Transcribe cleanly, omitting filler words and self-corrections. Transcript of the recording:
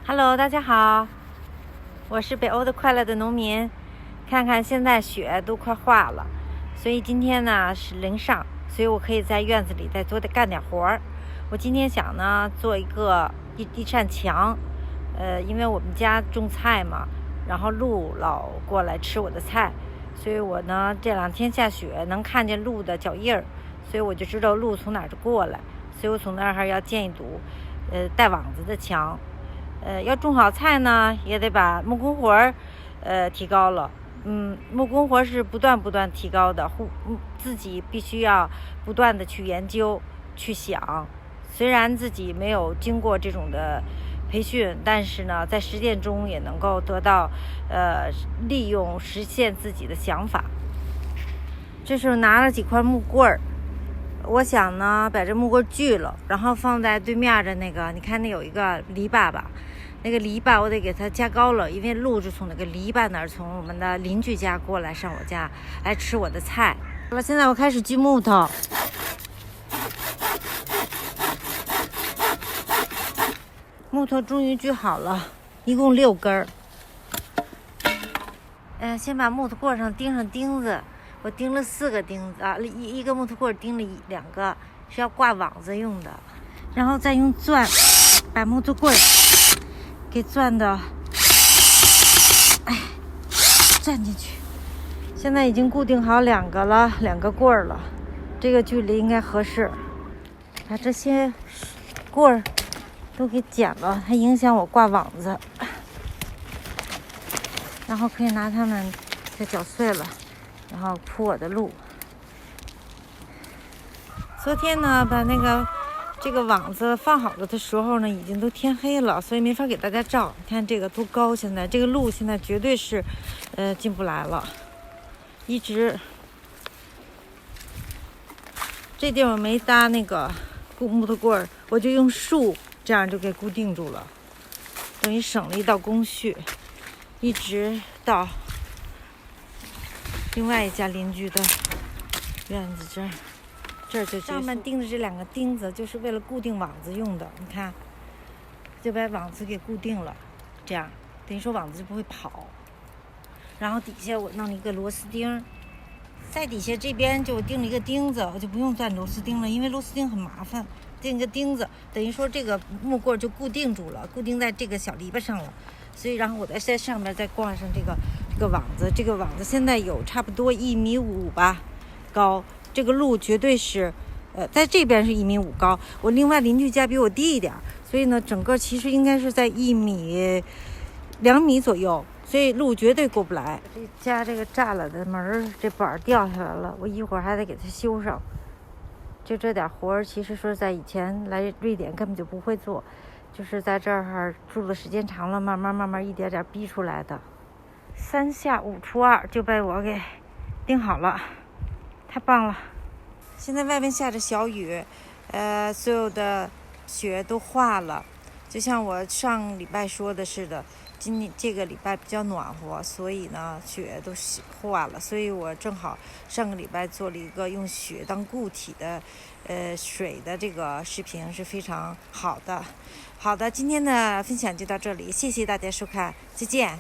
Hello， 大家好，我是北欧的快乐的农民。看看现在雪都快化了，所以今天呢是零上，所以我可以在院子里再干点活儿。我今天想呢做一扇墙，因为我们家种菜嘛，然后鹿老过来吃我的菜，所以我呢这2天下雪能看见鹿的脚印儿，所以我就知道鹿从哪儿过来，所以我从那儿要建一堵带网子的墙。要种好菜呢，也得把木工活提高了。木工活是不断提高的，自己必须要不断的去研究、去想。虽然自己没有经过这种的培训，但是呢，在实践中也能够得到利用实现自己的想法。这时候拿了几块木棍儿，我想呢把这木棍锯了，然后放在对面的那个，你看那有一个篱笆吧，那个篱笆我得给它加高了，因为鹿是从那个篱笆那儿从我们的邻居家过来上我家来吃我的菜。好了，现在我开始锯木头。木头终于锯好了，一共6根儿。先把木头棍上钉上钉子，我钉了4个钉子啊，一个木头棍钉了2个，是要挂网子用的，然后再用钻把木头棍给钻进去。现在已经固定好2个了，2个棍儿了，这个距离应该合适。把这些棍儿都给剪了，它影响我挂网子，然后可以拿它们再搅碎了，然后铺我的路。昨天呢把这个网子放好了的时候呢，已经都天黑了，所以没法给大家照。你看这个多高，现在这个路现在绝对是进不来了。一直这地方没搭那个木头棍儿，我就用树这样就给固定住了，等于省了一道工序。一直到另外一家邻居的院子这儿就上面钉的这2个钉子就是为了固定网子用的，你看就把网子给固定了，这样等于说网子就不会跑。然后底下我弄了一个螺丝钉，在底下这边就钉了一个钉子，我就不用钻螺丝钉了，因为螺丝钉很麻烦，钉个钉子等于说这个木棍就固定住了，固定在这个小篱笆上了。所以然后我在上面再挂上这个网子，这个网子现在有差不多1.5米吧高，这个路绝对是在这边是1.5米高，我另外邻居家比我低一点，所以呢整个其实应该是在1米2米左右，所以路绝对过不来。这家这个栅栏的门这板掉下来了，我一会儿还得给它修上。就这点活儿，其实说在以前来瑞典根本就不会做，就是在这儿住的时间长了，慢慢一点点逼出来的。3下5除2就被我给钉好了，太棒了。现在外面下着小雨，所有的雪都化了，就像我上礼拜说的似的，今年这个礼拜比较暖和，所以呢雪都化了，所以我正好上个礼拜做了一个用雪当固体的水的这个视频，是非常好的。好的，今天的分享就到这里，谢谢大家收看，再见。